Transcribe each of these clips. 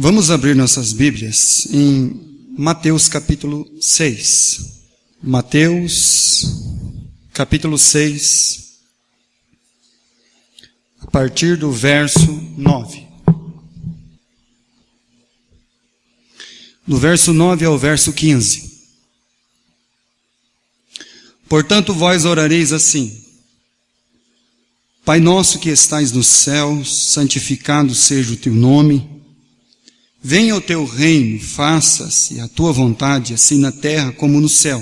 Vamos abrir nossas Bíblias em Mateus capítulo 6. Mateus capítulo 6, a partir do verso 9. Do verso 9 ao verso 15. Portanto, vós orareis assim: Pai nosso que estais nos céus, santificado seja o teu nome. Venha o teu reino, faça-se a tua vontade, assim na terra como no céu.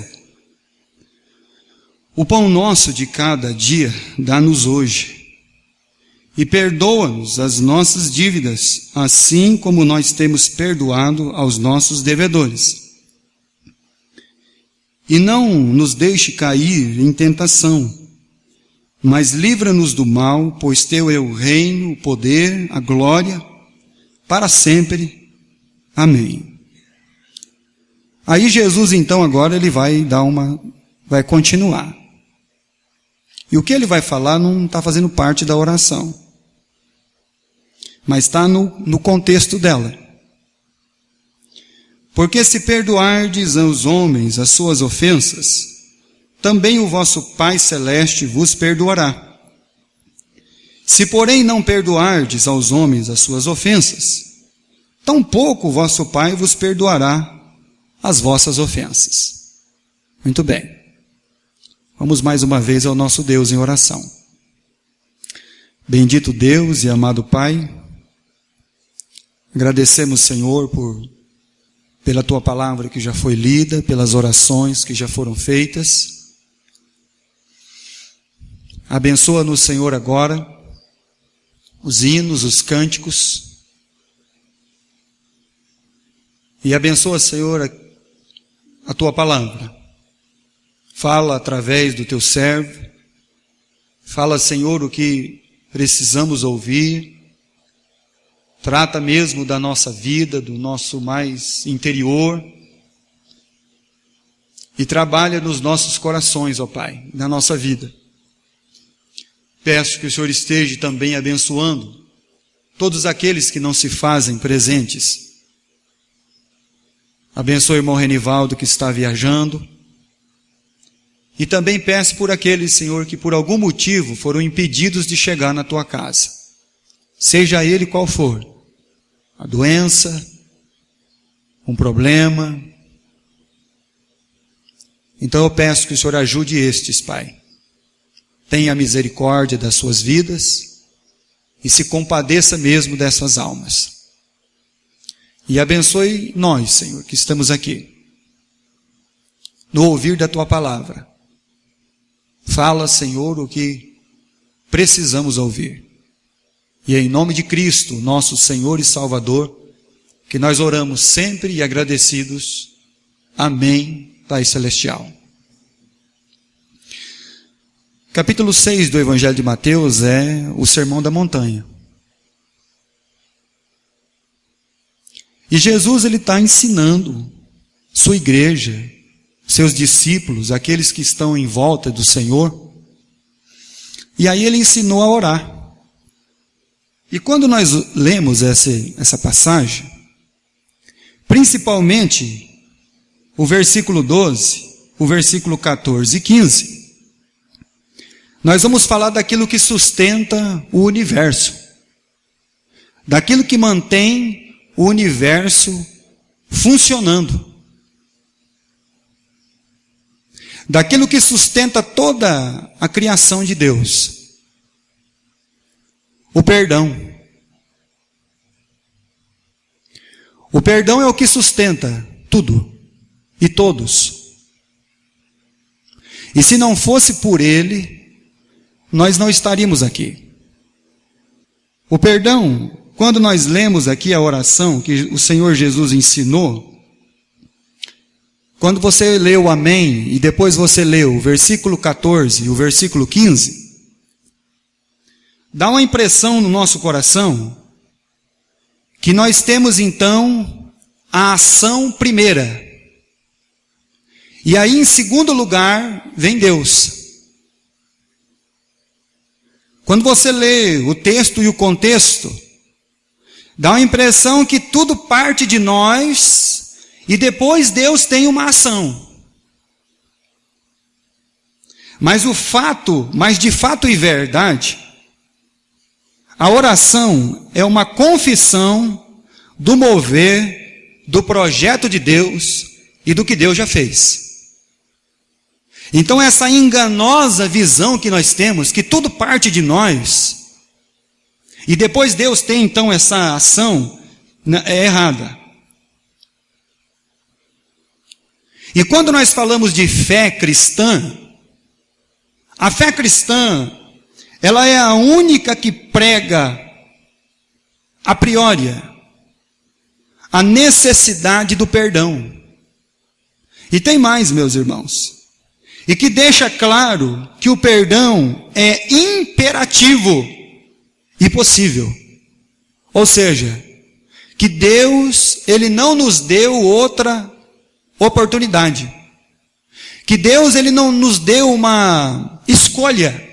O pão nosso de cada dia dá-nos hoje. E perdoa-nos as nossas dívidas, assim como nós temos perdoado aos nossos devedores. E não nos deixe cair em tentação, mas livra-nos do mal, pois teu é o reino, o poder, a glória, para sempre. Amém. Aí Jesus então agora ele vai continuar. E o que ele vai falar não está fazendo parte da oração, mas está no contexto dela. Porque se perdoardes aos homens as suas ofensas, também o vosso Pai Celeste vos perdoará. Se porém não perdoardes aos homens as suas ofensas, tampouco o vosso Pai vos perdoará as vossas ofensas. Muito bem. Vamos mais uma vez ao nosso Deus em oração. Bendito Deus e amado Pai, agradecemos, Senhor, pela Tua palavra que já foi lida, pelas orações que já foram feitas. Abençoa-nos, Senhor, agora, os hinos, os cânticos. E abençoa, Senhor, a Tua palavra. Fala através do Teu servo. Fala, Senhor, o que precisamos ouvir. Trata mesmo da nossa vida, do nosso mais interior. E trabalha nos nossos corações, ó Pai, na nossa vida. Peço que o Senhor esteja também abençoando todos aqueles que não se fazem presentes. Abençoe o irmão Renivaldo que está viajando. E também peço por aqueles, Senhor, que por algum motivo foram impedidos de chegar na Tua casa. Seja ele qual for. A doença, um problema. Então eu peço que o Senhor ajude estes, Pai. Tenha misericórdia das suas vidas e se compadeça mesmo dessas almas. E abençoe nós, Senhor, que estamos aqui, no ouvir da Tua palavra. Fala, Senhor, o que precisamos ouvir. E é em nome de Cristo, nosso Senhor e Salvador, que nós oramos sempre e agradecidos. Amém, Pai Celestial. Capítulo 6 do Evangelho de Mateus é o Sermão da Montanha. E Jesus ele está ensinando sua igreja, seus discípulos, aqueles que estão em volta do Senhor. E aí ele ensinou a orar. E quando nós lemos essa passagem, principalmente o versículo 12, o versículo 14 e 15, nós vamos falar daquilo que sustenta o universo, daquilo que mantém o universo funcionando, daquilo que sustenta toda a criação de Deus. O perdão. O perdão é o que sustenta tudo e todos. E se não fosse por ele, nós não estaríamos aqui. O perdão, quando nós lemos aqui a oração que o Senhor Jesus ensinou, quando você lê o amém e depois você lê o versículo 14 e o versículo 15, dá uma impressão no nosso coração que nós temos então a ação primeira. E aí em segundo lugar vem Deus. Quando você lê o texto e o contexto, Dá uma impressão que tudo parte de nós e depois Deus tem uma ação. Mas de fato e verdade, a oração é uma confissão do mover, do projeto de Deus e do que Deus já fez. Então essa enganosa visão que nós temos, que tudo parte de nós, e depois Deus tem então essa ação, é errada. E quando nós falamos de fé cristã, a fé cristã, ela é a única que prega, a priori, a necessidade do perdão. E tem mais, meus irmãos. E que deixa claro que o perdão é imperativo e possível. Ou seja, que Deus, Ele não nos deu outra oportunidade. Que Deus, Ele não nos deu uma escolha.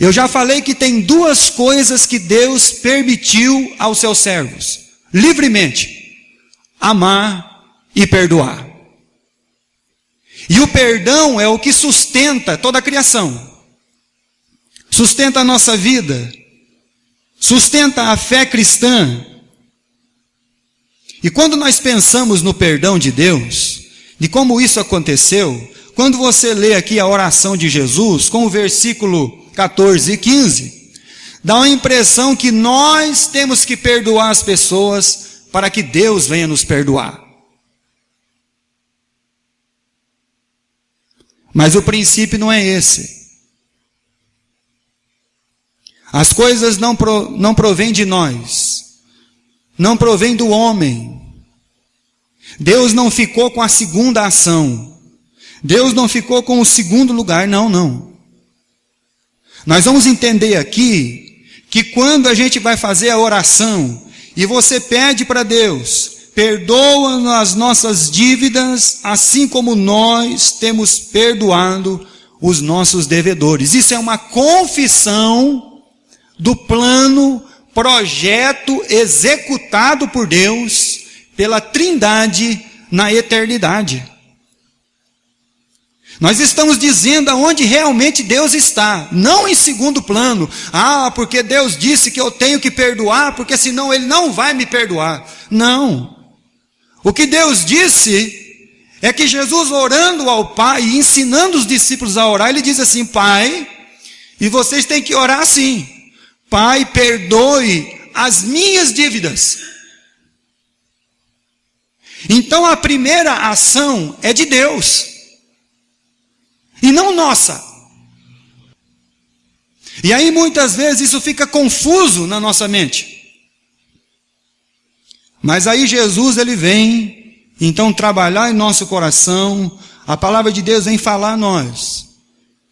Eu já falei que tem duas coisas que Deus permitiu aos seus servos, livremente: amar e perdoar. E o perdão é o que sustenta toda a criação. Sustenta a nossa vida. Sustenta a fé cristã. E quando nós pensamos no perdão de Deus, de como isso aconteceu, quando você lê aqui a oração de Jesus, com o versículo 14 e 15, dá uma impressão que nós temos que perdoar as pessoas para que Deus venha nos perdoar. Mas o princípio não é esse. As coisas não provêm de nós, não provém do homem. Deus não ficou com a segunda ação. Deus não ficou com o segundo lugar, não. Nós vamos entender aqui que quando a gente vai fazer a oração e você pede para Deus: perdoa as nossas dívidas, assim como nós temos perdoado os nossos devedores. Isso é uma confissão do plano, projeto executado por Deus, pela Trindade na eternidade. Nós estamos dizendo aonde realmente Deus está, não em segundo plano. Porque Deus disse que eu tenho que perdoar, porque senão Ele não vai me perdoar. Não. O que Deus disse é que Jesus, orando ao Pai e ensinando os discípulos a orar, Ele diz assim: Pai, e vocês têm que orar assim: Pai, perdoe as minhas dívidas. Então a primeira ação é de Deus, e não nossa. E aí muitas vezes isso fica confuso na nossa mente. Mas aí Jesus, Ele vem então trabalhar em nosso coração. A palavra de Deus vem falar a nós.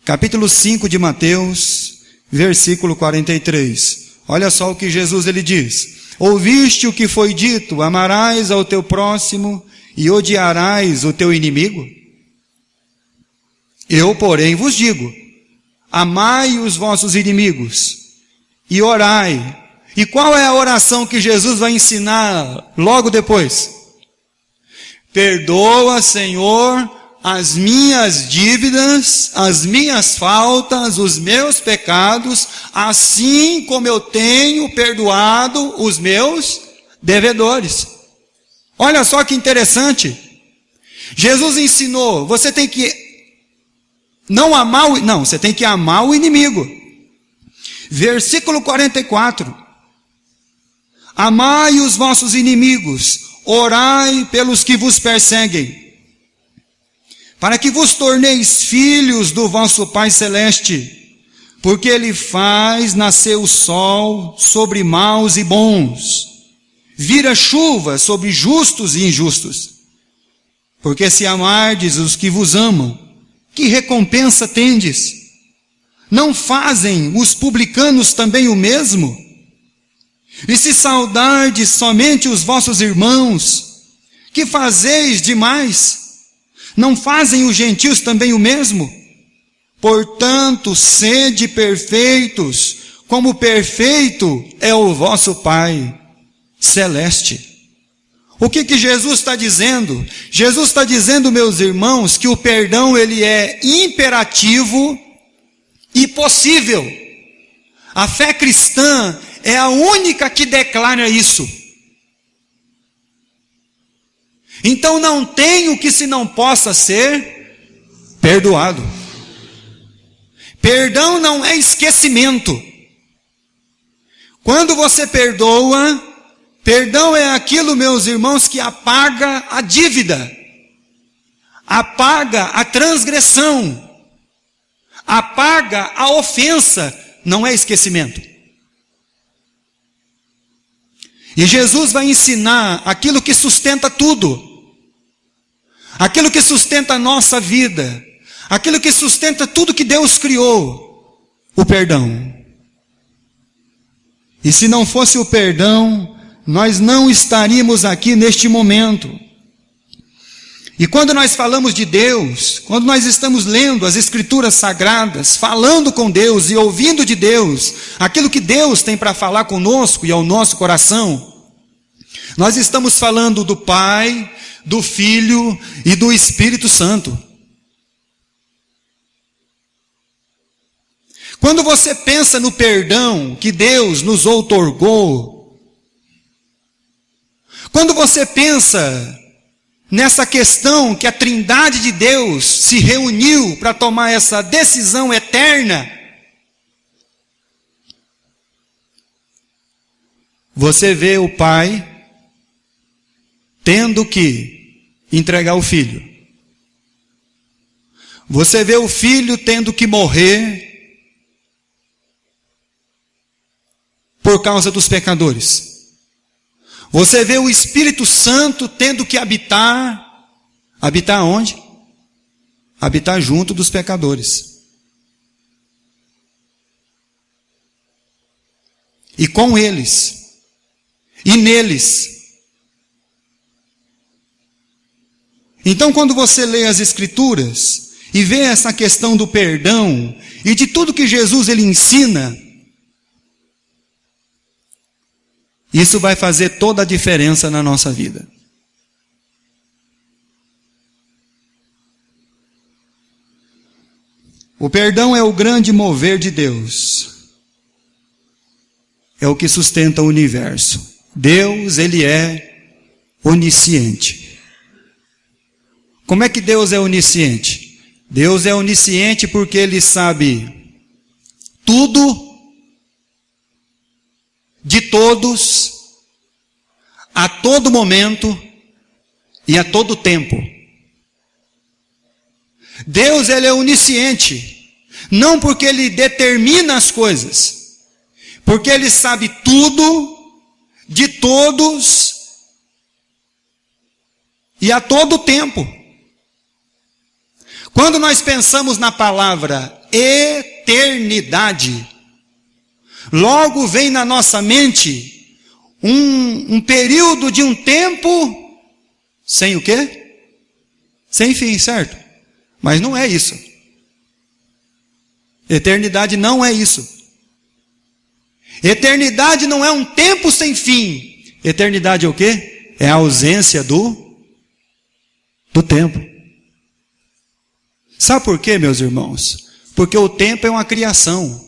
Capítulo 5 de Mateus, versículo 43. Olha só o que Jesus, Ele diz: ouviste o que foi dito, amarás ao teu próximo e odiarás o teu inimigo? Eu, porém, vos digo: amai os vossos inimigos e orai. E qual é a oração que Jesus vai ensinar logo depois? Perdoa, Senhor, as minhas dívidas, as minhas faltas, os meus pecados, assim como eu tenho perdoado os meus devedores. Olha só que interessante. Jesus ensinou: você tem que você tem que amar o inimigo. Versículo 44. Amai os vossos inimigos, orai pelos que vos perseguem, para que vos torneis filhos do vosso Pai Celeste, porque Ele faz nascer o sol sobre maus e bons, vira chuva sobre justos e injustos. Porque se amardes os que vos amam, que recompensa tendes? Não fazem os publicanos também o mesmo? E se saudardes somente os vossos irmãos, que fazeis demais? Não fazem os gentios também o mesmo? Portanto, sede perfeitos, como perfeito é o vosso Pai celeste. O que Jesus está dizendo? Jesus está dizendo, meus irmãos, que o perdão ele é imperativo e possível. A fé cristã é a única que declara isso. Então não tem o que se não possa ser perdoado. Perdão não é esquecimento. Quando você perdoa, perdão é aquilo, meus irmãos, que apaga a dívida, apaga a transgressão, apaga a ofensa, não é esquecimento. E Jesus vai ensinar aquilo que sustenta tudo, aquilo que sustenta a nossa vida, aquilo que sustenta tudo que Deus criou, o perdão. E se não fosse o perdão, nós não estaríamos aqui neste momento. E quando nós falamos de Deus, quando nós estamos lendo as Escrituras Sagradas, falando com Deus e ouvindo de Deus, aquilo que Deus tem para falar conosco e ao nosso coração, nós estamos falando do Pai, do Filho e do Espírito Santo. Quando você pensa no perdão que Deus nos outorgou, quando você pensa nessa questão que a Trindade de Deus se reuniu para tomar essa decisão eterna, você vê o Pai tendo que entregar o Filho. Você vê o Filho tendo que morrer por causa dos pecadores. Você vê o Espírito Santo tendo que habitar onde? Habitar junto dos pecadores. E com eles. E neles. Então, quando você lê as Escrituras e vê essa questão do perdão e de tudo que Jesus ele ensina, isso vai fazer toda a diferença na nossa vida. O perdão é o grande mover de Deus. É o que sustenta o universo. Deus, ele é onisciente. Como é que Deus é onisciente? Deus é onisciente porque ele sabe tudo de todos, a todo momento e a todo tempo. Deus, ele é onisciente, não porque ele determina as coisas, porque ele sabe tudo, de todos e a todo tempo. Quando nós pensamos na palavra eternidade, logo vem na nossa mente um período de um tempo sem o quê? Sem fim, certo? Mas não é isso. Eternidade não é isso. Eternidade não é um tempo sem fim. Eternidade é o quê? É a ausência do tempo. Sabe por quê, meus irmãos? Porque o tempo é uma criação.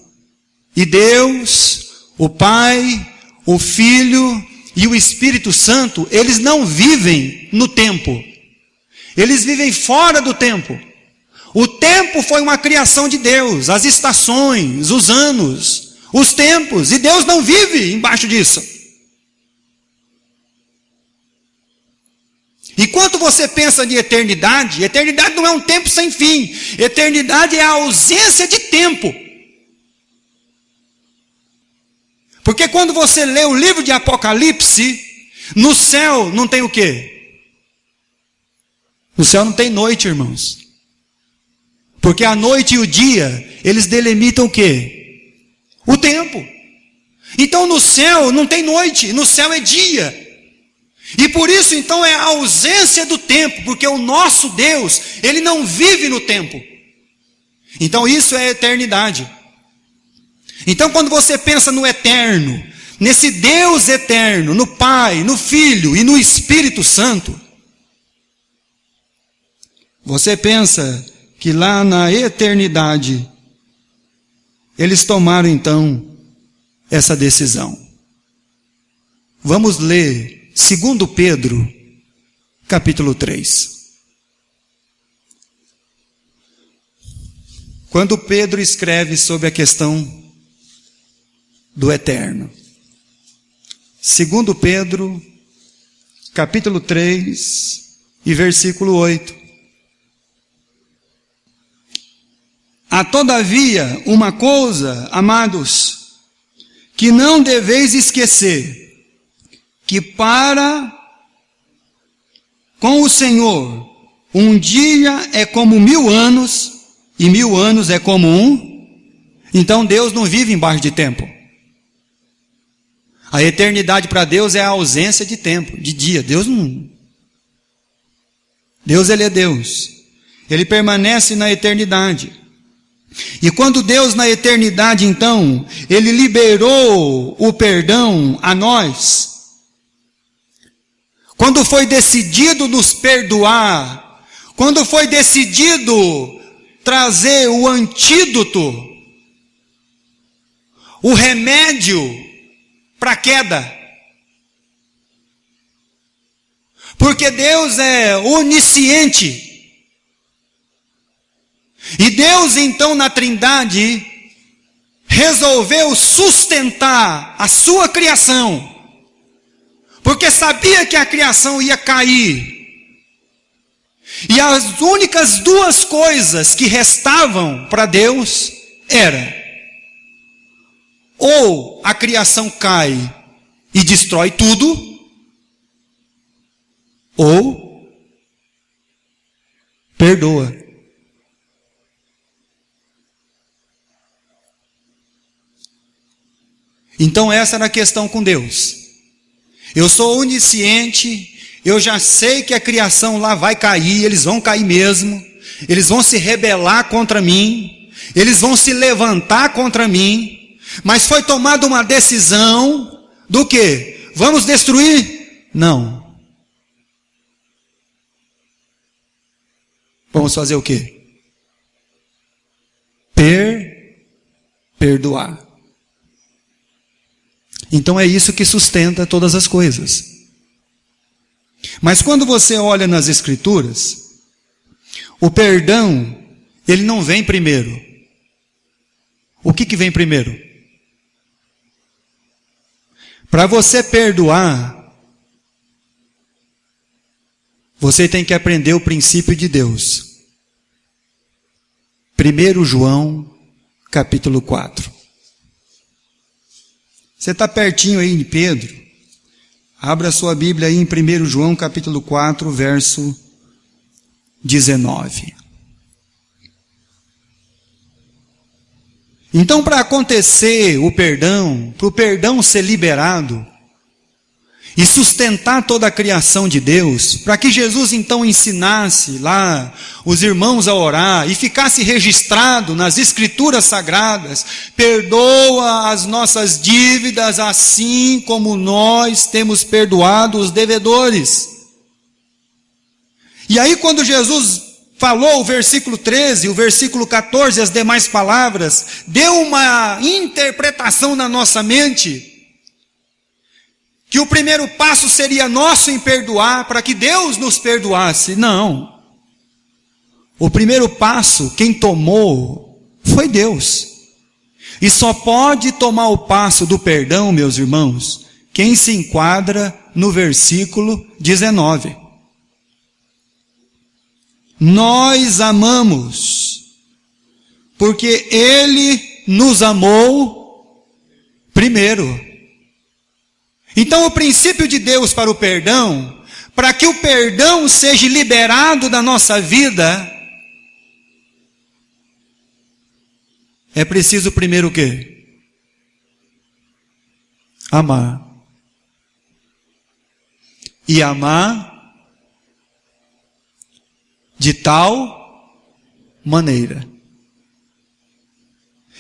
E Deus, o Pai, o Filho e o Espírito Santo, eles não vivem no tempo. Eles vivem fora do tempo. O tempo foi uma criação de Deus, as estações, os anos, os tempos, e Deus não vive embaixo disso. Enquanto você pensa de eternidade, eternidade não é um tempo sem fim. Eternidade é a ausência de tempo. Porque quando você lê o livro de Apocalipse, no céu não tem o quê? No céu não tem noite, irmãos. Porque a noite e o dia, eles delimitam o quê? O tempo. Então no céu não tem noite, no céu é dia. E por isso então é a ausência do tempo, porque o nosso Deus, ele não vive no tempo. Então isso é eternidade. Então, quando você pensa no eterno, nesse Deus eterno, no Pai, no Filho e no Espírito Santo, você pensa que lá na eternidade, eles tomaram então essa decisão. Vamos ler 2 Pedro, capítulo 3. Quando Pedro escreve sobre a questão do eterno. 2 Pedro, capítulo 3 e versículo 8. Há todavia uma coisa, amados, que não deveis esquecer, que para com o Senhor um dia é como 1000 anos, e 1000 anos é como um. Então Deus não vive embaixo de tempo. A eternidade para Deus é a ausência de tempo, de dia. Deus não. Deus, Ele é Deus. Ele permanece na eternidade. E quando Deus na eternidade, então, Ele liberou o perdão a nós, quando foi decidido nos perdoar, quando foi decidido trazer o antídoto, o remédio para a queda. Porque Deus é onisciente. E Deus então na Trindade resolveu sustentar a sua criação. Porque sabia que a criação ia cair. E as únicas duas coisas que restavam para Deus era: ou a criação cai e destrói tudo, ou perdoa. Então essa era a questão com Deus. Eu sou onisciente, eu já sei que a criação lá vai cair, eles vão cair mesmo, eles vão se rebelar contra mim, eles vão se levantar contra mim, mas foi tomada uma decisão do quê? Vamos destruir? Não. Vamos fazer o quê? Perdoar. Então é isso que sustenta todas as coisas. Mas quando você olha nas Escrituras, o perdão, ele não vem primeiro. O que vem primeiro? Para você perdoar, você tem que aprender o princípio de Deus. 1 João, capítulo 4. Você está pertinho aí em Pedro? Abra sua Bíblia aí em 1 João capítulo 4, verso 19. Então, para acontecer o perdão, para o perdão ser liberado e sustentar toda a criação de Deus, para que Jesus então ensinasse lá os irmãos a orar e ficasse registrado nas Escrituras Sagradas: perdoa as nossas dívidas assim como nós temos perdoado os devedores. E aí quando Jesus falou o versículo 13, o versículo 14, as demais palavras, deu uma interpretação na nossa mente, que o primeiro passo seria nosso em perdoar, para que Deus nos perdoasse. Não. O primeiro passo, quem tomou, foi Deus. E só pode tomar o passo do perdão, meus irmãos, quem se enquadra no versículo 19. Nós amamos, porque Ele nos amou primeiro. Então o princípio de Deus para o perdão, para que o perdão seja liberado da nossa vida, é preciso primeiro o quê? Amar. E amar de tal maneira.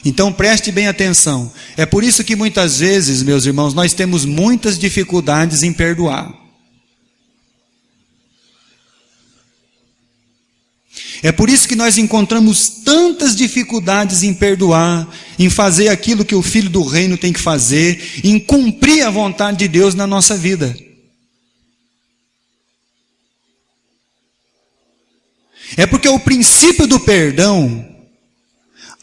Então preste bem atenção. É por isso que muitas vezes, meus irmãos, nós temos muitas dificuldades em perdoar. É por isso que nós encontramos tantas dificuldades em perdoar, em fazer aquilo que o Filho do Reino tem que fazer, em cumprir a vontade de Deus na nossa vida. É porque o princípio do perdão,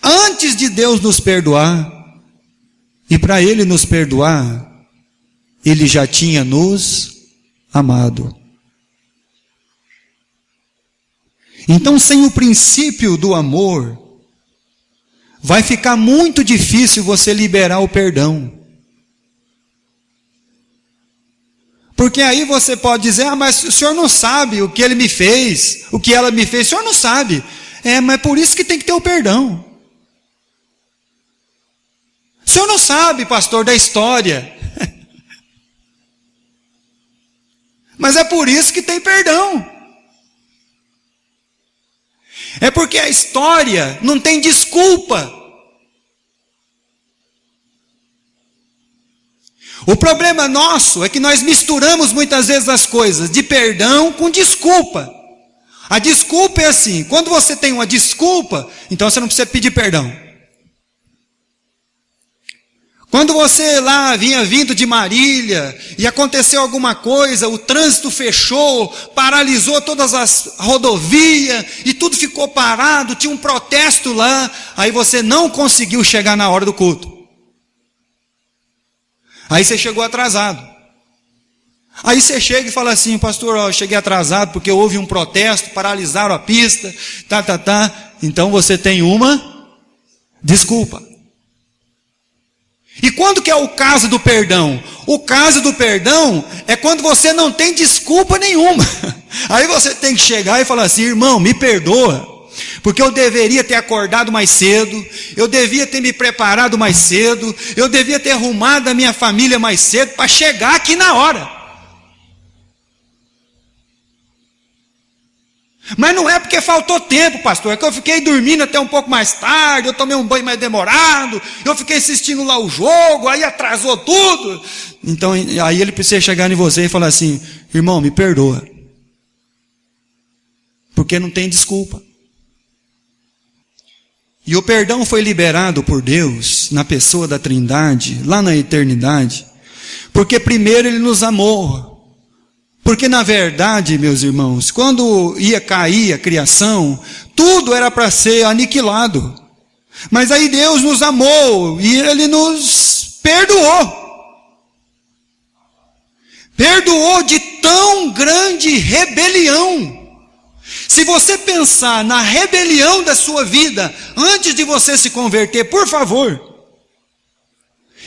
antes de Deus nos perdoar, e para Ele nos perdoar, Ele já tinha nos amado. Então, sem o princípio do amor, vai ficar muito difícil você liberar o perdão. Porque aí você pode dizer, mas o senhor não sabe o que ele me fez, o que ela me fez, o senhor não sabe. Mas por isso que tem que ter o perdão. O senhor não sabe, pastor, da história. Mas é por isso que tem perdão. É porque a história não tem desculpa. O problema nosso é que nós misturamos muitas vezes as coisas de perdão com desculpa. A desculpa é assim, quando você tem uma desculpa, então você não precisa pedir perdão. Quando você lá vinha vindo de Marília e aconteceu alguma coisa, o trânsito fechou, paralisou todas as rodovias e tudo ficou parado, tinha um protesto lá, aí você não conseguiu chegar na hora do culto. Aí você chegou atrasado. Aí você chega e fala assim, pastor, eu cheguei atrasado porque houve um protesto, paralisaram a pista, Então você tem uma desculpa. E quando que é o caso do perdão? O caso do perdão é quando você não tem desculpa nenhuma. Aí você tem que chegar e falar assim, irmão, me perdoa, porque eu deveria ter acordado mais cedo, eu devia ter me preparado mais cedo, eu devia ter arrumado a minha família mais cedo para chegar aqui na hora. Mas não é porque faltou tempo, pastor, é que eu fiquei dormindo até um pouco mais tarde, eu tomei um banho mais demorado, eu fiquei assistindo lá o jogo, aí atrasou tudo. Então, aí ele precisa chegar em você e falar assim, irmão, me perdoa. Porque não tem desculpa. E o perdão foi liberado por Deus, na pessoa da Trindade, lá na eternidade, porque primeiro Ele nos amou. Porque na verdade, meus irmãos, quando ia cair a criação, tudo era para ser aniquilado. Mas aí Deus nos amou e Ele nos perdoou. Perdoou de tão grande rebelião. Se você pensar na rebelião da sua vida, antes de você se converter, por favor,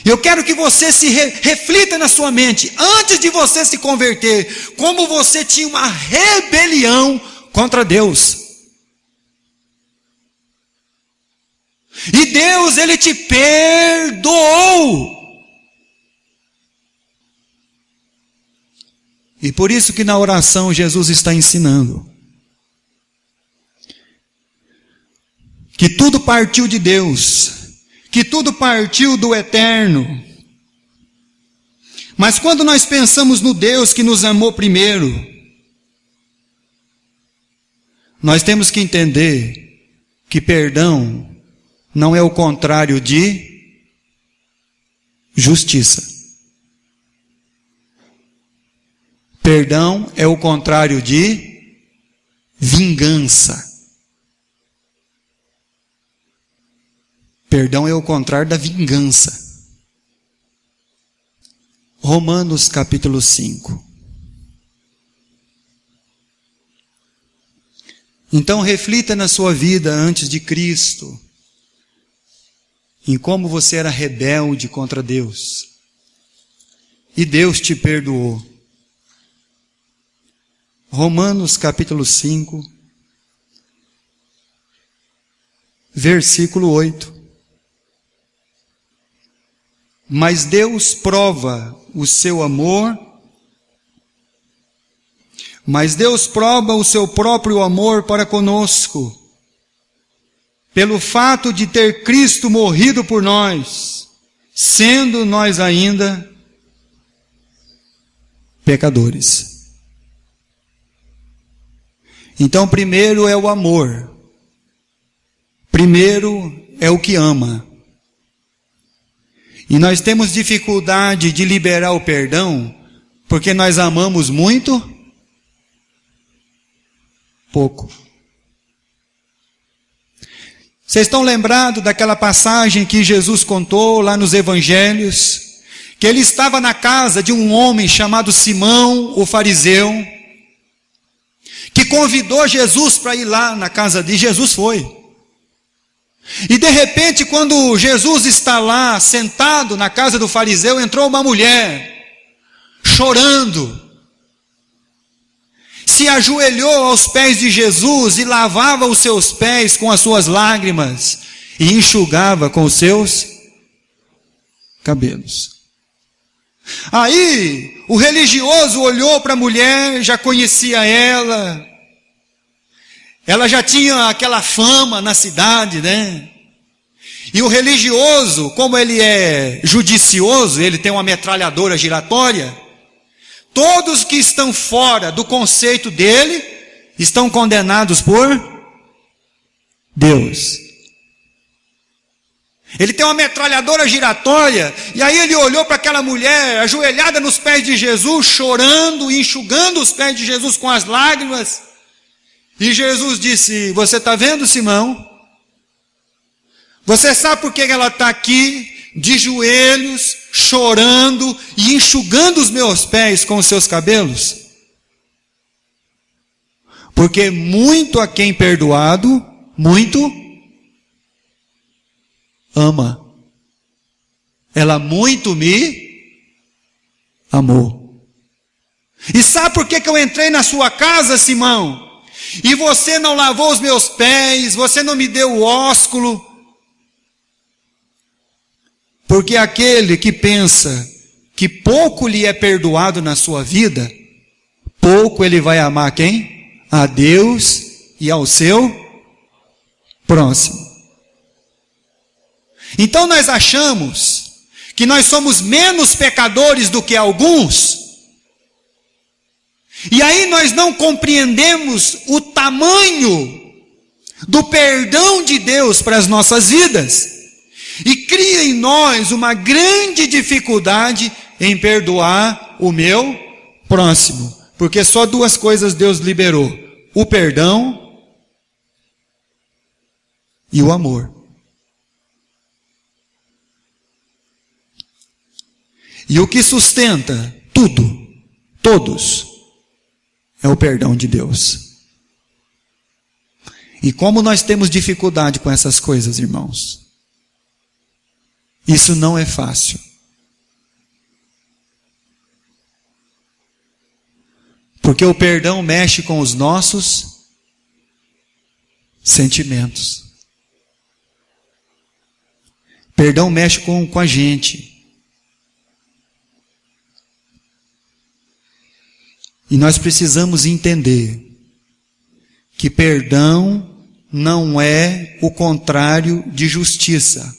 eu quero que você se reflita na sua mente, antes de você se converter, como você tinha uma rebelião contra Deus. E Deus, Ele te perdoou. E por isso que na oração Jesus está ensinando que tudo partiu de Deus, que tudo partiu do eterno. Mas quando nós pensamos no Deus que nos amou primeiro, nós temos que entender que perdão não é o contrário de justiça. Perdão é o contrário de vingança. Perdão é o contrário da vingança. Romanos capítulo 5. Então reflita na sua vida antes de Cristo, em como você era rebelde contra Deus. E Deus te perdoou. Romanos capítulo 5, versículo 8. Mas Deus prova o seu amor, mas Deus prova o seu próprio amor para conosco, pelo fato de ter Cristo morrido por nós, sendo nós ainda pecadores. Então, primeiro é o amor. Primeiro é o que ama. E nós temos dificuldade de liberar o perdão, porque nós amamos muito pouco. Vocês estão lembrados daquela passagem que Jesus contou lá nos evangelhos? Que ele estava na casa de um homem chamado Simão, o fariseu, que convidou Jesus para ir lá na casa dele. Jesus foi. E de repente, quando Jesus está lá, sentado na casa do fariseu, entrou uma mulher, chorando, se ajoelhou aos pés de Jesus e lavava os seus pés com as suas lágrimas e enxugava com os seus cabelos. Aí, o religioso olhou para a mulher, já conhecia ela já tinha aquela fama na cidade, né? E o religioso, como ele é judicioso, ele tem uma metralhadora giratória, todos que estão fora do conceito dele, estão condenados por Deus. Ele tem uma metralhadora giratória, e aí ele olhou para aquela mulher, ajoelhada nos pés de Jesus, chorando, enxugando os pés de Jesus com as lágrimas, e Jesus disse: você está vendo, Simão? Você sabe por que ela está aqui, de joelhos, chorando e enxugando os meus pés com os seus cabelos? Porque muito a quem perdoado, muito ama. Ela muito me amou. E sabe por que eu entrei na sua casa, Simão? E você não lavou os meus pés, você não me deu o ósculo? Porque aquele que pensa que pouco lhe é perdoado na sua vida, pouco ele vai amar quem? A Deus e ao seu próximo. Então nós achamos que nós somos menos pecadores do que alguns, e aí nós não compreendemos o tamanho do perdão de Deus para as nossas vidas, e cria em nós uma grande dificuldade em perdoar o meu próximo, porque só duas coisas Deus liberou: o perdão e o amor. E o que sustenta tudo, todos, é o perdão de Deus. E como nós temos dificuldade com essas coisas, irmãos? Isso não é fácil. Porque o perdão mexe com os nossos sentimentos. Perdão mexe com a gente. E nós precisamos entender que perdão não é o contrário de justiça.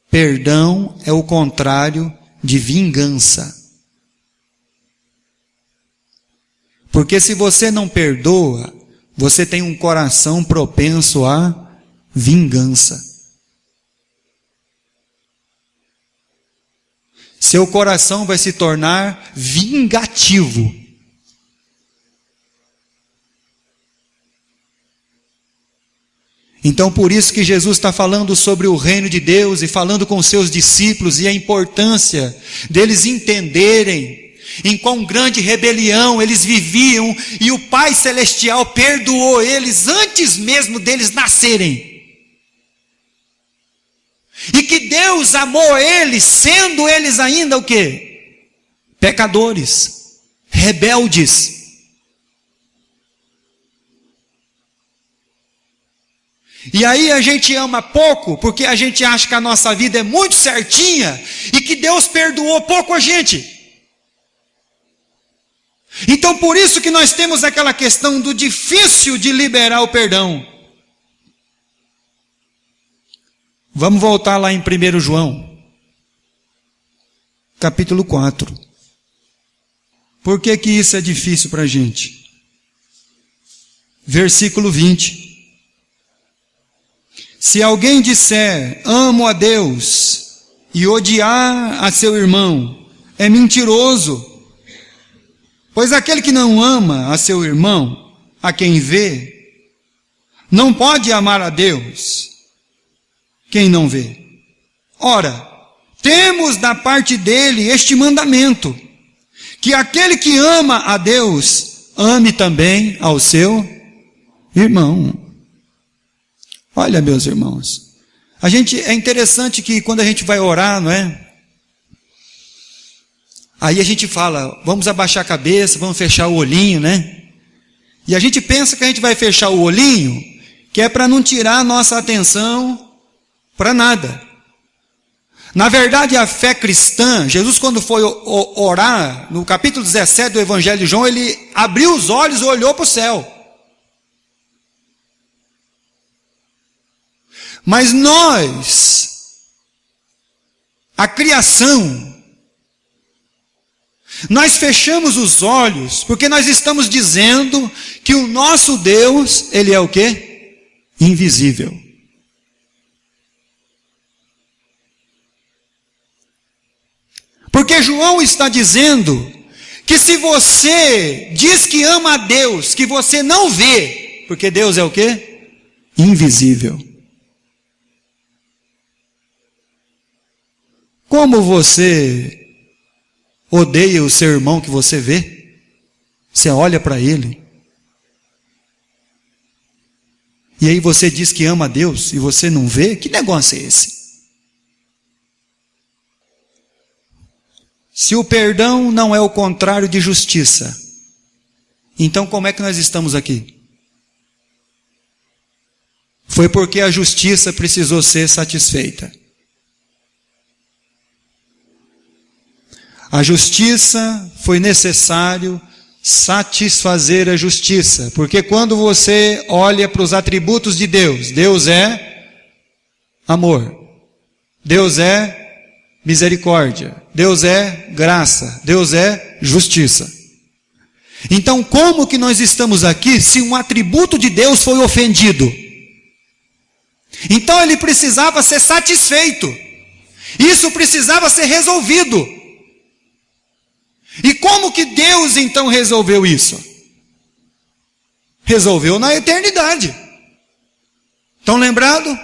Perdão é o contrário de vingança. Porque se você não perdoa, você tem um coração propenso à vingança. Seu coração vai se tornar vingativo. Então por isso que Jesus está falando sobre o reino de Deus e falando com seus discípulos e a importância deles entenderem em quão grande rebelião eles viviam, e o Pai Celestial perdoou eles antes mesmo deles nascerem. E que Deus amou eles, sendo eles ainda o quê? Pecadores, rebeldes. E aí a gente ama pouco, porque a gente acha que a nossa vida é muito certinha, e que Deus perdoou pouco a gente. Então por isso que nós temos aquela questão do difícil de liberar o perdão. Vamos voltar lá em 1 João, capítulo 4. Por que que isso é difícil para a gente? Versículo 20. Se alguém disser, amo a Deus, e odiar a seu irmão, é mentiroso. Pois aquele que não ama a seu irmão, a quem vê, não pode amar a Deus, quem não vê. Ora, temos da parte dele este mandamento, que aquele que ama a Deus, ame também ao seu irmão. Olha, meus irmãos, é interessante que quando a gente vai orar, não é? Aí a gente fala, vamos abaixar a cabeça, vamos fechar o olhinho, né? E a gente pensa que a gente vai fechar o olhinho, que é para não tirar a nossa atenção para nada. Na verdade, a fé cristã, Jesus quando foi orar, no capítulo 17 do Evangelho de João, ele abriu os olhos e olhou para o céu. Mas nós, a criação, nós fechamos os olhos, porque nós estamos dizendo que o nosso Deus, ele é o quê? Invisível. Porque João está dizendo que se você diz que ama a Deus, que você não vê, porque Deus é o quê? Invisível. Como você odeia o seu irmão que você vê? Você olha para ele. E aí você diz que ama a Deus e você não vê? Que negócio é esse? Se o perdão não é o contrário de justiça, então como é que nós estamos aqui? Foi porque a justiça precisou ser satisfeita. A justiça foi necessário satisfazer a justiça, porque quando você olha para os atributos de Deus, Deus é amor, Deus é misericórdia, Deus é graça, Deus é justiça. Então, como que nós estamos aqui se um atributo de Deus foi ofendido? Então ele precisava ser satisfeito, isso precisava ser resolvido. E como que Deus então resolveu isso? Resolveu na eternidade. Estão lembrados?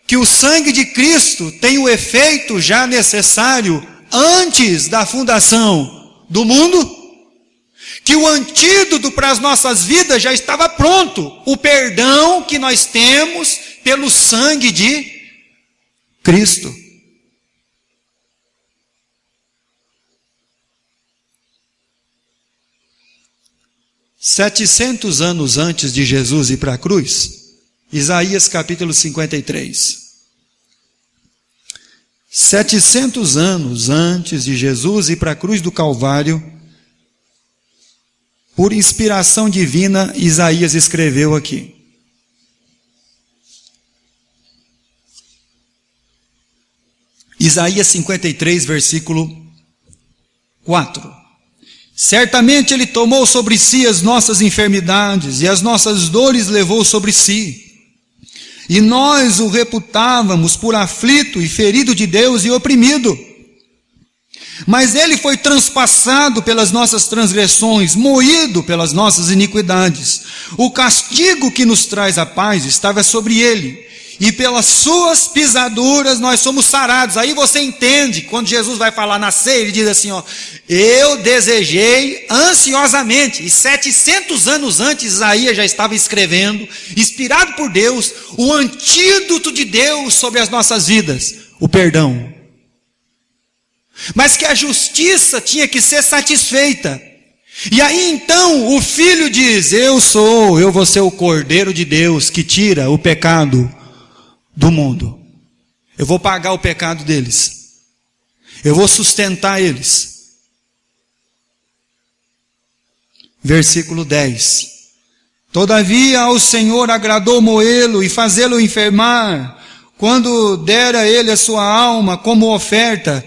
Que o sangue de Cristo tem o efeito já necessário antes da fundação do mundo? Que o antídoto para as nossas vidas já estava pronto. O perdão que nós temos pelo sangue de Cristo. Setecentos anos antes de Jesus ir para a cruz, Isaías capítulo 53. 700 anos antes de Jesus ir para a cruz do Calvário, por inspiração divina, Isaías escreveu aqui. Isaías 53, versículo 4. Certamente ele tomou sobre si as nossas enfermidades e as nossas dores levou sobre si. E nós o reputávamos por aflito e ferido de Deus e oprimido. Mas ele foi transpassado pelas nossas transgressões, moído pelas nossas iniquidades. O castigo que nos traz a paz estava sobre ele. E pelas suas pisaduras nós somos sarados. Aí você entende, quando Jesus vai falar na ceia, ele diz assim, ó, eu desejei ansiosamente, e 700 anos antes Isaías já estava escrevendo, inspirado por Deus, o antídoto de Deus sobre as nossas vidas, o perdão. Mas que a justiça tinha que ser satisfeita. E aí então o Filho diz, eu vou ser o Cordeiro de Deus que tira o pecado do mundo. Eu vou pagar o pecado deles. Eu vou sustentar eles. Versículo 10. Todavia ao Senhor agradou moê-lo e fazê-lo enfermar. quando der a ele a sua alma como oferta,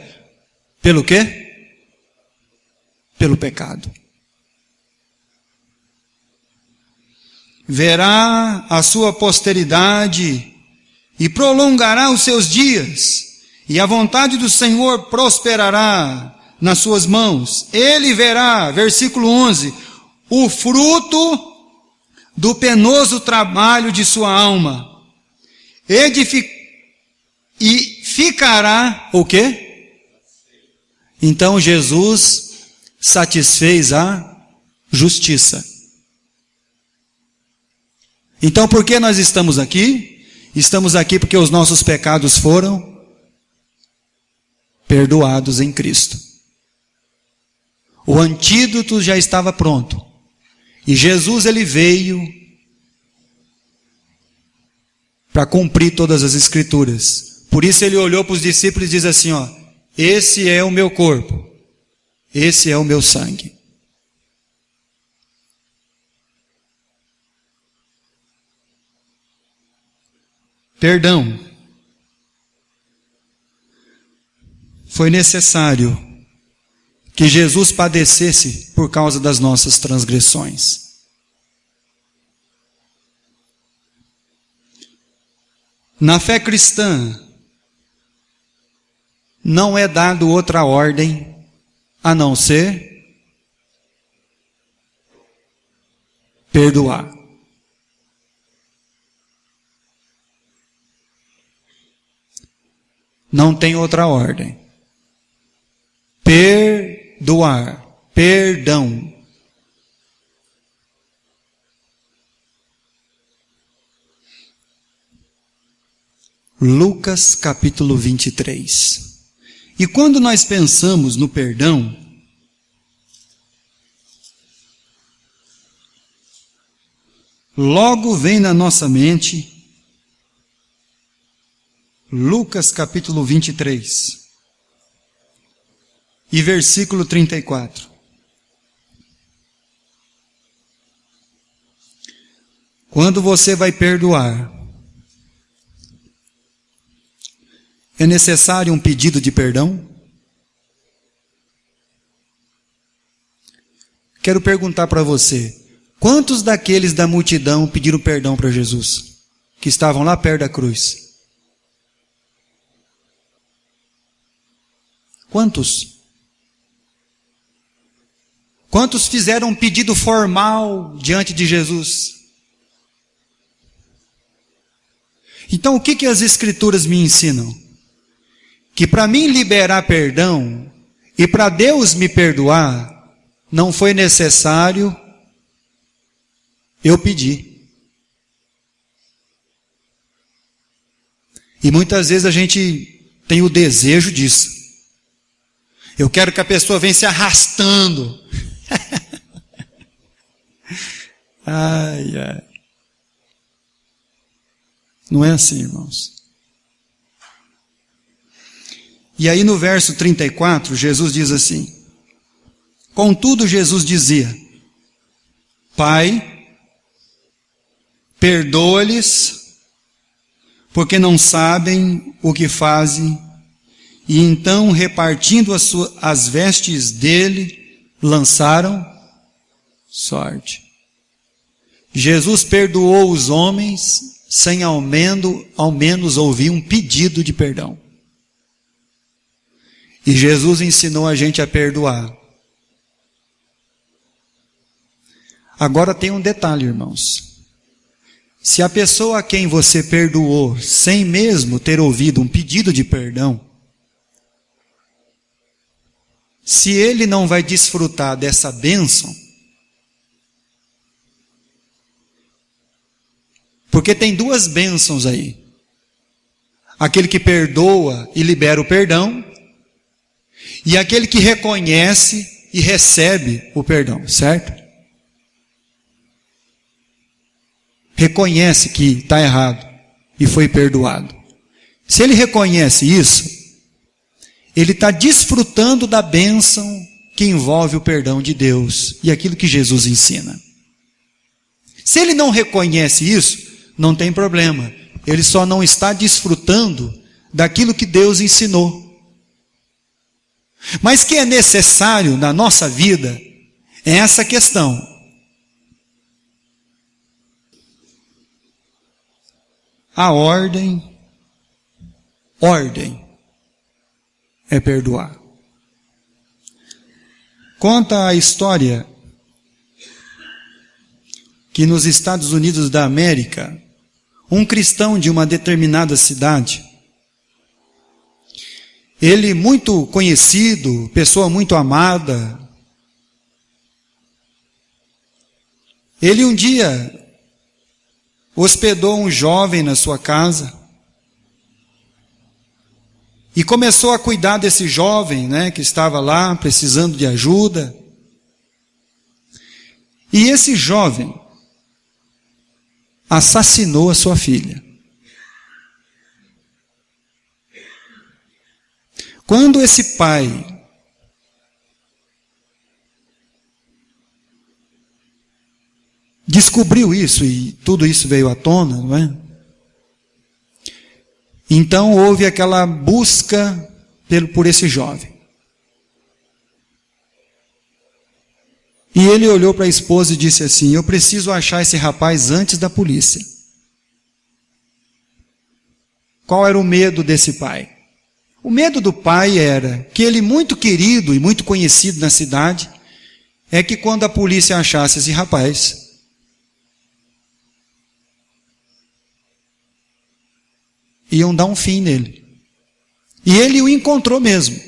pelo quê? Pelo pecado. Verá a sua posteridade e prolongará os seus dias, e a vontade do Senhor prosperará nas suas mãos. Ele verá, versículo 11, o fruto do penoso trabalho de sua alma, e ficará o quê? Então Jesus satisfez a justiça. Então por que nós estamos aqui? Estamos aqui porque os nossos pecados foram perdoados em Cristo. O antídoto já estava pronto. E Jesus, ele veio para cumprir todas as escrituras. Por isso ele olhou para os discípulos e diz assim, ó, esse é o meu corpo, esse é o meu sangue. Perdão. Foi necessário que Jesus padecesse por causa das nossas transgressões. Na fé cristã, não é dado outra ordem a não ser perdoar. Não tem outra ordem. Perdoar, perdão. Lucas capítulo 23. E quando nós pensamos no perdão, logo vem na nossa mente Lucas capítulo 23 e versículo 34. Quando você vai perdoar, é necessário um pedido de perdão? Quero perguntar para você, quantos daqueles da multidão pediram perdão para Jesus, que estavam lá perto da cruz? Quantos? Quantos fizeram um pedido formal diante de Jesus? Então, o que as Escrituras me ensinam? Que para mim liberar perdão e para Deus me perdoar, não foi necessário eu pedir. E muitas vezes a gente tem o desejo disso. Eu quero que a pessoa venha se arrastando. Ai, ai. Não é assim, irmãos. E aí no verso 34, Jesus diz assim: contudo Jesus dizia, Pai, perdoa-lhes, porque não sabem o que fazem. E então, repartindo as vestes dele, lançaram sorte. Jesus perdoou os homens sem ao menos ouvir um pedido de perdão. E Jesus ensinou a gente a perdoar. Agora tem um detalhe, irmãos. Se a pessoa a quem você perdoou, sem mesmo ter ouvido um pedido de perdão, se ele não vai desfrutar dessa bênção, porque tem duas bênçãos aí. Aquele que perdoa e libera o perdão, e aquele que reconhece e recebe o perdão, certo? Reconhece que está errado e foi perdoado. Se ele reconhece isso, ele está desfrutando da bênção que envolve o perdão de Deus e aquilo que Jesus ensina. Se ele não reconhece isso, não tem problema. ele só não está desfrutando daquilo que Deus ensinou. Mas que é necessário na nossa vida é essa questão. A ordem é perdoar. Conta a história que nos Estados Unidos da América, um cristão de uma determinada cidade, ele muito conhecido, pessoa muito amada, ele um dia hospedou um jovem na sua casa e começou a cuidar desse jovem, que estava lá precisando de ajuda. E esse jovem assassinou a sua filha. Quando esse pai descobriu isso, e tudo isso veio à tona, não é? Então houve aquela busca por esse jovem. E ele olhou para a esposa e disse assim: eu preciso achar esse rapaz antes da polícia. Qual era o medo desse pai? O medo do pai era que ele, muito querido e muito conhecido na cidade, é que quando a polícia achasse esse rapaz, iam dar um fim nele. E ele o encontrou mesmo.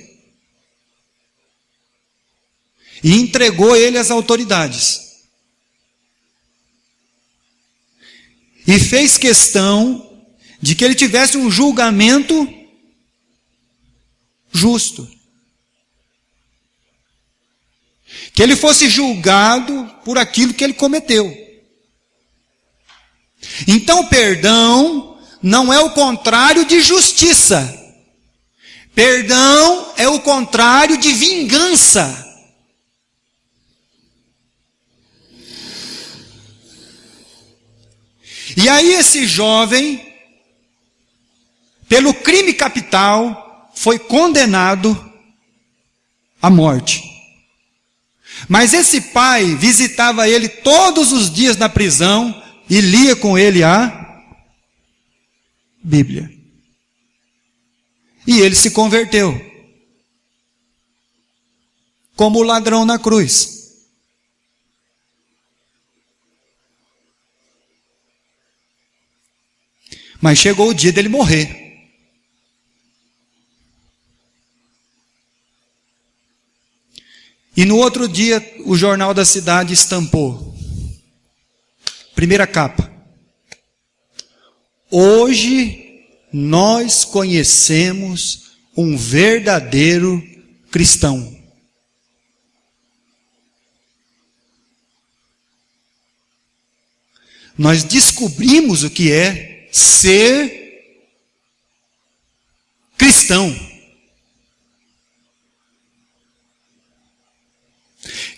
E entregou ele às autoridades. E fez questão de que ele tivesse um julgamento justo. Que ele fosse julgado por aquilo que ele cometeu. Então, perdão não é o contrário de justiça. Perdão é o contrário de vingança. E aí esse jovem, pelo crime capital, foi condenado à morte. Mas esse pai visitava ele todos os dias na prisão e lia com ele a Bíblia. E ele se converteu, como o ladrão na cruz. Mas chegou o dia dele morrer. E no outro dia, o jornal da cidade estampou. Primeira capa. Hoje nós conhecemos um verdadeiro cristão. Nós descobrimos o que é ser cristão.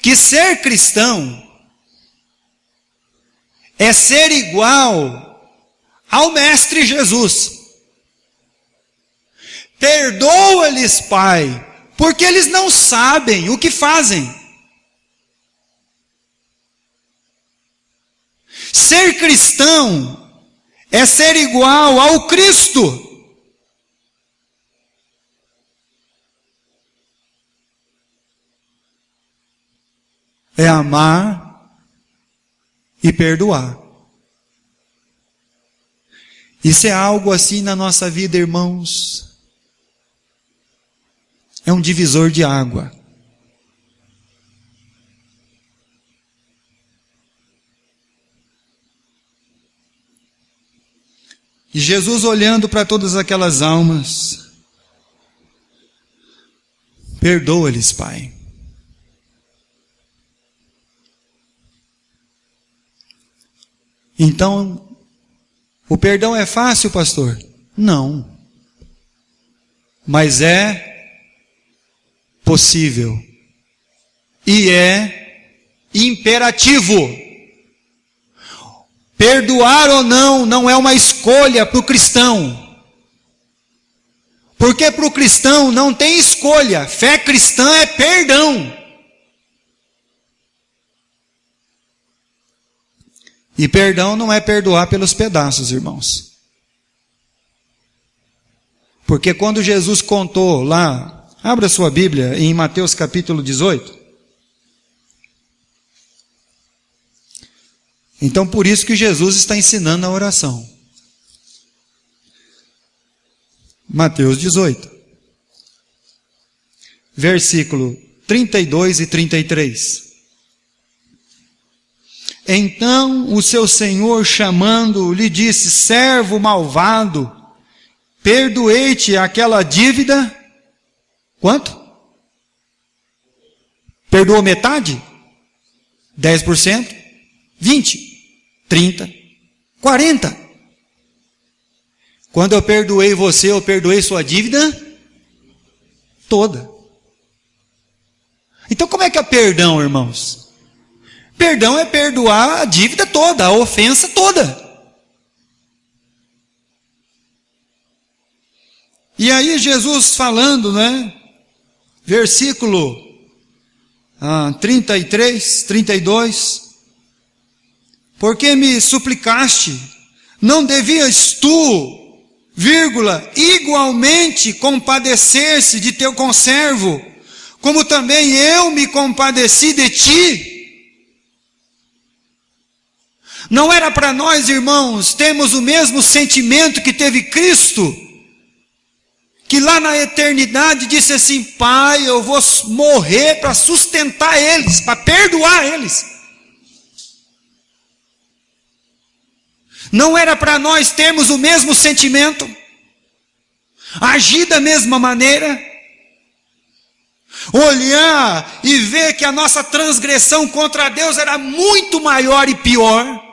Que ser cristão é ser igual ao Mestre Jesus. Perdoa-lhes, Pai, porque eles não sabem o que fazem. Ser cristão é ser igual ao Cristo. É amar e perdoar. Isso é algo assim na nossa vida, irmãos. É um divisor de água. E Jesus, olhando para todas aquelas almas, perdoa-lhes, Pai. Então, o perdão é fácil, pastor? Não. Mas é possível. E é imperativo. Perdoar ou não é uma escolha para o cristão. Porque para o cristão não tem escolha. Fé cristã é perdão. E perdão não é perdoar pelos pedaços, irmãos. Porque quando Jesus contou lá, abra sua Bíblia em Mateus capítulo 18. Então por isso que Jesus está ensinando a oração. Mateus 18. Versículo 32 e 33. Então o seu senhor, chamando-o, lhe disse: servo malvado, perdoei-te aquela dívida. Quanto? Perdoou metade? 10%? 20%? 30%? 40%? Quando eu perdoei você, eu perdoei sua dívida toda. Então como é que é perdão, irmãos? Perdão é perdoar a dívida toda, a ofensa toda. E aí Jesus falando, né? Versículo 33, 32. Porque me suplicaste, não devias tu, igualmente compadecer-se de teu conservo, como também eu me compadeci de ti? Não era para nós, irmãos, termos o mesmo sentimento que teve Cristo, que lá na eternidade disse assim: Pai, eu vou morrer para sustentar eles, para perdoar eles. Não era para nós termos o mesmo sentimento, agir da mesma maneira, olhar e ver que a nossa transgressão contra Deus era muito maior e pior?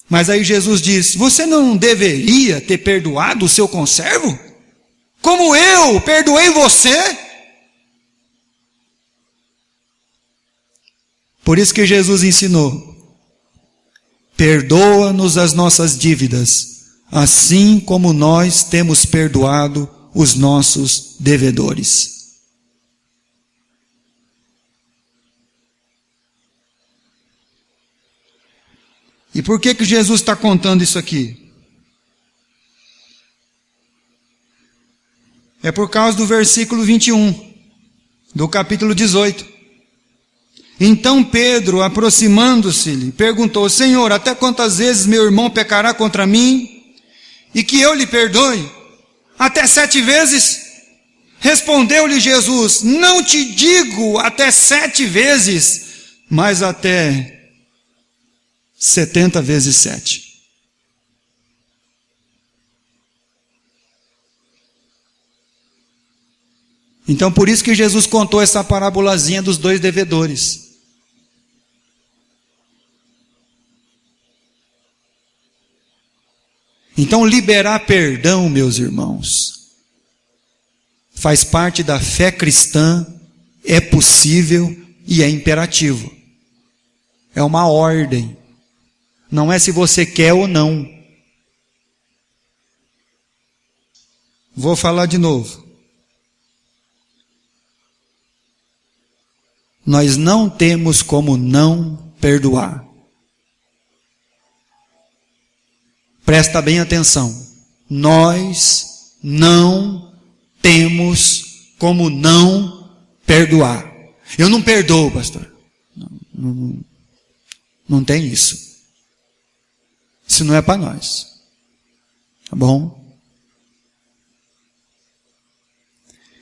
Mas aí Jesus diz: você não deveria ter perdoado o seu conservo? Como eu perdoei você? Por isso que Jesus ensinou: perdoa-nos as nossas dívidas, assim como nós temos perdoado os nossos devedores. E por que Jesus está contando isso aqui? É por causa do versículo 21, do capítulo 18. Então Pedro, aproximando-se-lhe, perguntou: Senhor, até quantas vezes meu irmão pecará contra mim, e que eu lhe perdoe? Até 7 vezes? Respondeu-lhe Jesus: não te digo até 7 vezes, mas até 70 vezes 7. Então por isso que Jesus contou essa parábolazinha dos 2 devedores. Então liberar perdão, meus irmãos, faz parte da fé cristã, é possível e é imperativo. É uma ordem. Não é se você quer ou não. Vou falar de novo. Nós não temos como não perdoar. Presta bem atenção. Nós não temos como não perdoar. Eu não perdoo, pastor. Não tem isso. Isso não é para nós. Tá bom?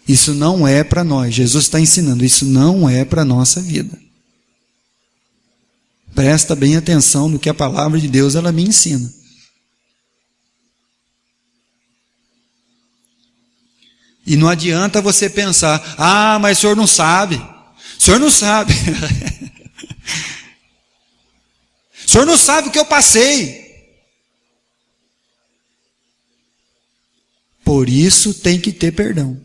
Isso não é para nós. Jesus está ensinando. Isso não é para a nossa vida. Presta bem atenção no que a palavra de Deus ela me ensina. E não adianta você pensar: ah, mas o senhor não sabe. O senhor não sabe. O senhor não sabe o que eu passei. Por isso tem que ter perdão.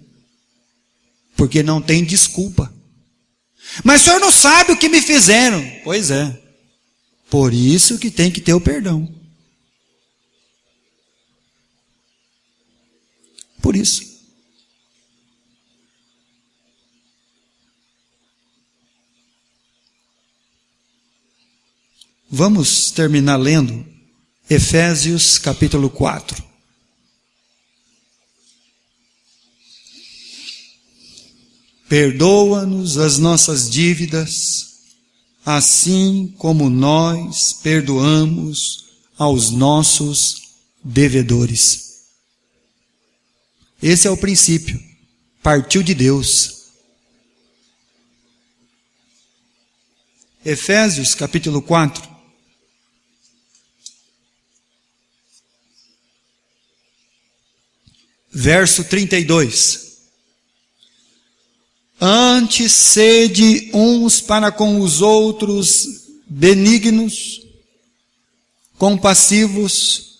Porque não tem desculpa. Mas o senhor não sabe o que me fizeram. Pois é. Por isso que tem que ter o perdão. Por isso. Vamos terminar lendo Efésios capítulo 4. Perdoa-nos as nossas dívidas, assim como nós perdoamos aos nossos devedores. Esse é o princípio. Partiu de Deus. Efésios capítulo 4. Verso 32. Antes sede uns para com os outros benignos, compassivos,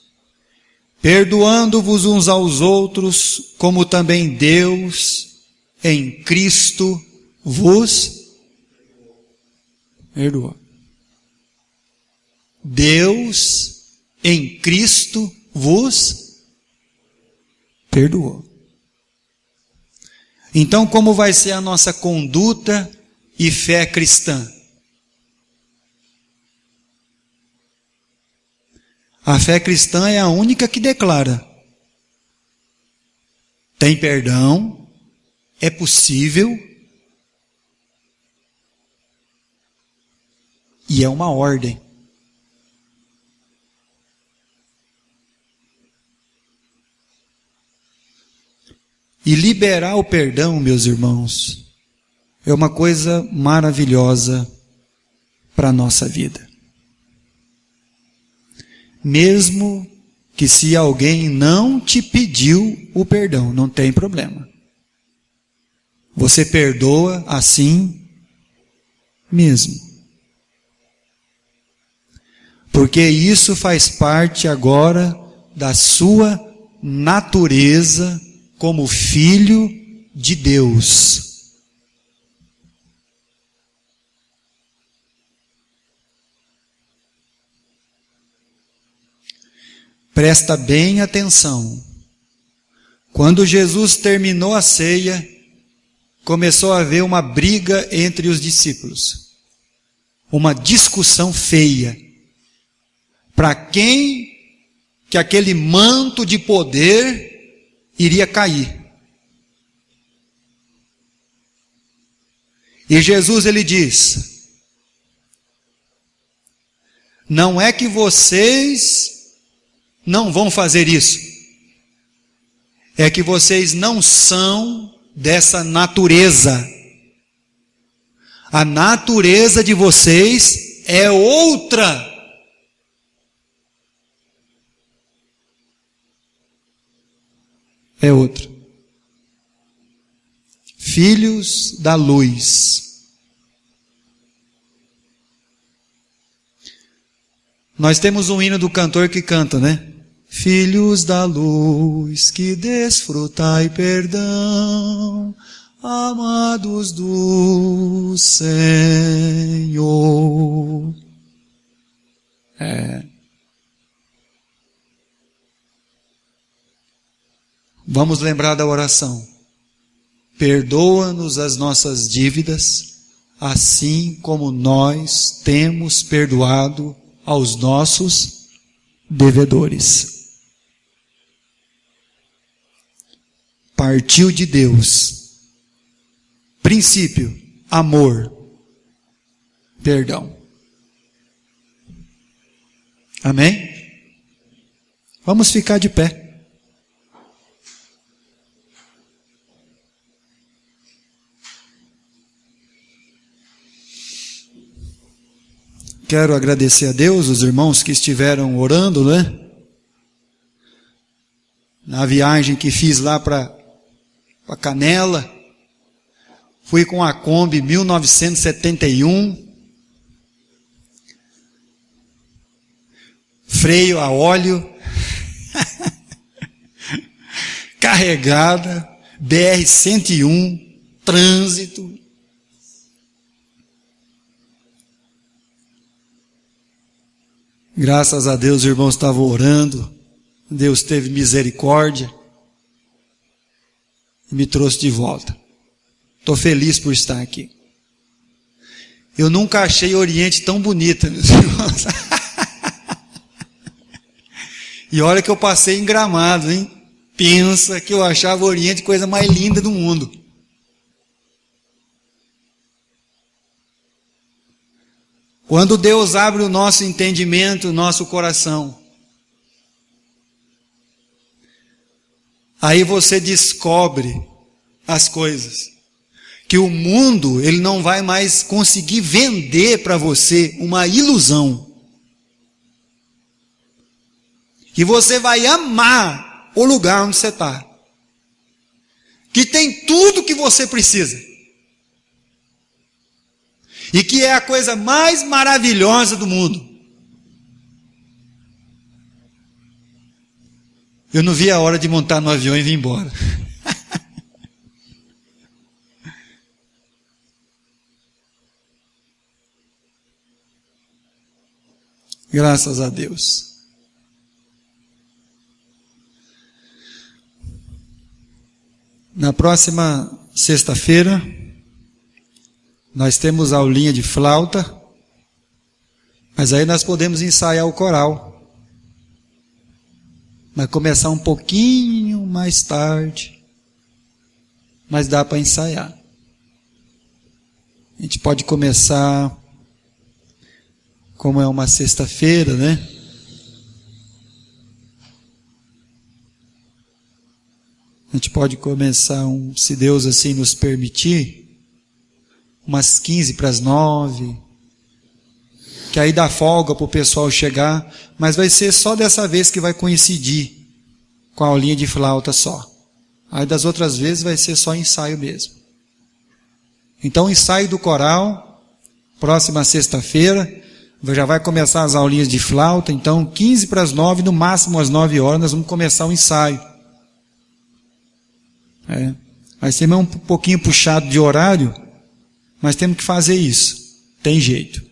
perdoando-vos uns aos outros, como também Deus em Cristo vos perdoou. Deus em Cristo vos perdoou. Então, como vai ser a nossa conduta e fé cristã? A fé cristã é a única que declara: tem perdão, é possível e é uma ordem. E liberar o perdão, meus irmãos, é uma coisa maravilhosa para a nossa vida. Mesmo que se alguém não te pediu o perdão, não tem problema. Você perdoa assim mesmo. Porque isso faz parte agora da sua natureza como filho de Deus. Presta bem atenção. Quando Jesus terminou a ceia, começou a haver uma briga entre os discípulos. Uma discussão feia. Para quem que aquele manto de poder iria cair. E Jesus ele diz: não é que vocês não vão fazer isso, é que vocês não são dessa natureza. A natureza de vocês é outra. É outra. Filhos da luz. Nós temos um hino do cantor que canta, né? Filhos da luz, que desfrutai perdão, amados do Senhor. Vamos lembrar da oração. Perdoa-nos as nossas dívidas, assim como nós temos perdoado aos nossos devedores. Partiu de Deus. Princípio, amor, perdão. Amém? Vamos ficar de pé. Quero agradecer a Deus, os irmãos que estiveram orando, né? Na viagem que fiz lá para Canela. Fui com a Kombi 1971. Freio a óleo. Carregada. BR-101. Trânsito. Graças a Deus os irmãos estavam orando, Deus teve misericórdia e me trouxe de volta. Estou feliz por estar aqui. Eu nunca achei Oriente tão bonita, meus irmãos. E olha que eu passei em Gramado, hein? Pensa que eu achava o Oriente coisa mais linda do mundo. Quando Deus abre o nosso entendimento, o nosso coração, aí você descobre as coisas. Que o mundo, ele não vai mais conseguir vender para você uma ilusão. Que você vai amar o lugar onde você está. Que tem tudo que você precisa. E que é a coisa mais maravilhosa do mundo. Eu não vi a hora de montar no avião e vir embora. Graças a Deus. Na próxima sexta-feira, nós temos aulinha de flauta, mas aí nós podemos ensaiar o coral. Vai começar um pouquinho mais tarde, mas dá para ensaiar. A gente pode começar, como é uma sexta-feira, né? A gente pode começar, se Deus assim nos permitir, umas 8:45, que aí dá folga para o pessoal chegar, mas vai ser só dessa vez que vai coincidir com a aulinha de flauta só. Aí das outras vezes vai ser só ensaio mesmo. Então ensaio do coral, próxima sexta-feira, já vai começar as aulinhas de flauta, então 8:45, no máximo às 9 horas, nós vamos começar o ensaio. Vai ser um pouquinho puxado de horário, mas temos que fazer isso, tem jeito.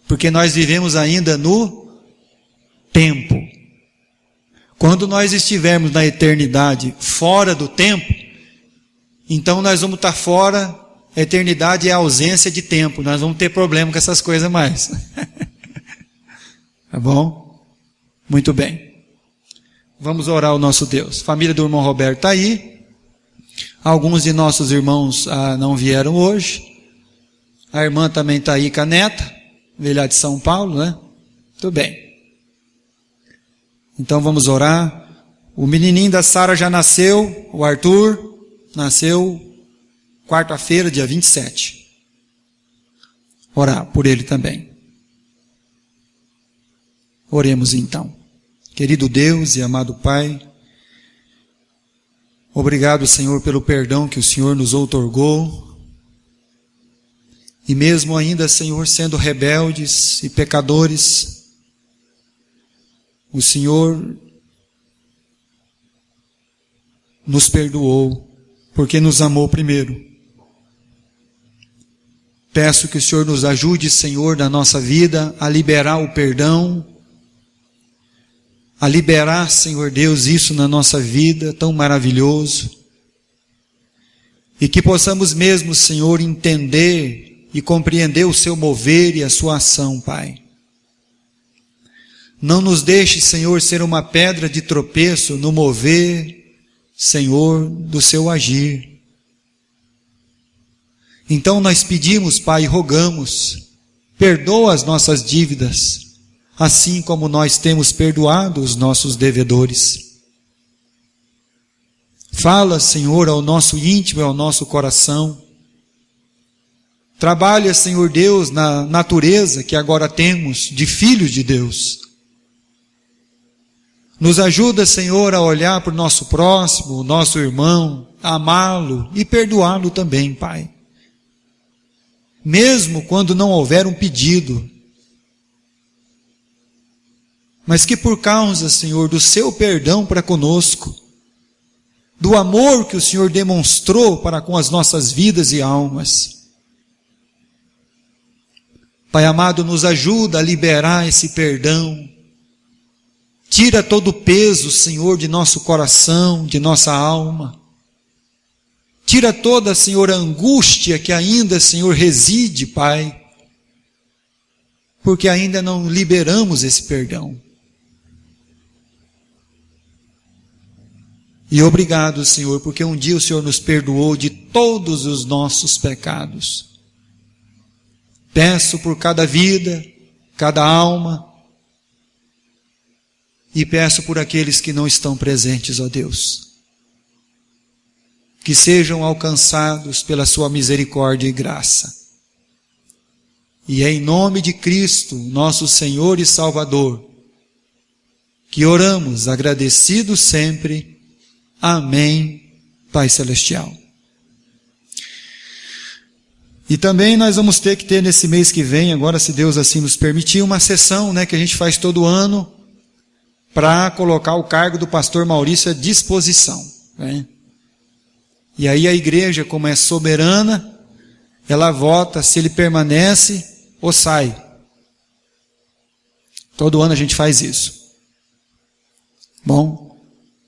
Porque nós vivemos ainda no tempo. Quando nós estivermos na eternidade fora do tempo, então nós vamos estar fora, a eternidade é a ausência de tempo, nós vamos ter problema com essas coisas mais. Tá bom? Muito bem. Vamos orar ao nosso Deus. Família do irmão Roberto está aí. Alguns de nossos irmãos não vieram hoje. A irmã também está aí com a neta, veio lá de São Paulo, né? Tudo bem. Então vamos orar. O menininho da Sara já nasceu, o Arthur, nasceu quarta-feira, dia 27. Orar por ele também. Oremos então. Querido Deus e amado Pai, obrigado, Senhor, pelo perdão que o Senhor nos outorgou. E mesmo ainda, Senhor, sendo rebeldes e pecadores, o Senhor nos perdoou, porque nos amou primeiro. Peço que o Senhor nos ajude, Senhor, na nossa vida, a liberar o perdão, a liberar, Senhor Deus, isso na nossa vida, tão maravilhoso. E que possamos mesmo, Senhor, entender e compreender o seu mover e a sua ação, Pai. Não nos deixe, Senhor, ser uma pedra de tropeço no mover, Senhor, do seu agir. Então nós pedimos, Pai, e rogamos, perdoa as nossas dívidas, assim como nós temos perdoado os nossos devedores. Fala, Senhor, ao nosso íntimo e ao nosso coração. Trabalha, Senhor Deus, na natureza que agora temos de filhos de Deus. Nos ajuda, Senhor, a olhar para o nosso próximo, o nosso irmão, amá-lo e perdoá-lo também, Pai. Mesmo quando não houver um pedido, mas que por causa, Senhor, do seu perdão para conosco, do amor que o Senhor demonstrou para com as nossas vidas e almas, Pai amado, nos ajuda a liberar esse perdão. Tira todo o peso, Senhor, de nosso coração, de nossa alma. Tira toda, Senhor, a angústia que ainda, Senhor, reside, Pai, porque ainda não liberamos esse perdão. E obrigado, Senhor, porque um dia o Senhor nos perdoou de todos os nossos pecados. Peço por cada vida, cada alma, e peço por aqueles que não estão presentes, ó Deus, que sejam alcançados pela sua misericórdia e graça. E é em nome de Cristo, nosso Senhor e Salvador, que oramos, agradecidos sempre. Amém, Pai Celestial. E também nós vamos ter que ter nesse mês que vem, agora se Deus assim nos permitir, uma sessão, que a gente faz todo ano, para colocar o cargo do pastor Maurício à disposição. E aí a igreja, como é soberana, ela vota se ele permanece ou sai. Todo ano a gente faz isso. Bom,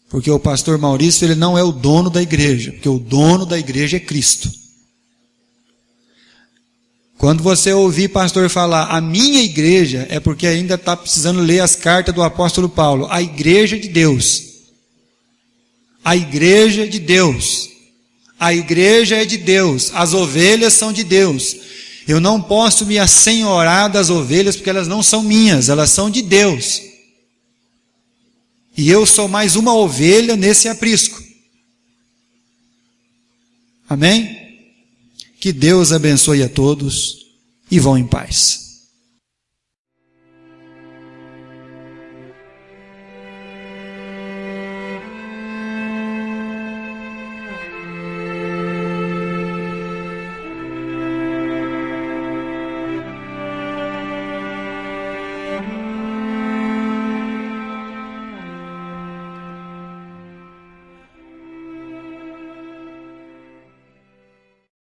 porque o pastor Maurício, ele não é o dono da igreja, porque o dono da igreja é Cristo. Quando você ouvir pastor falar, a minha igreja, é porque ainda está precisando ler as cartas do apóstolo Paulo. A igreja de Deus. A igreja de Deus. A igreja é de Deus. As ovelhas são de Deus. Eu não posso me assenhorar das ovelhas, porque elas não são minhas, elas são de Deus. E eu sou mais uma ovelha nesse aprisco. Amém? Que Deus abençoe a todos e vão em paz.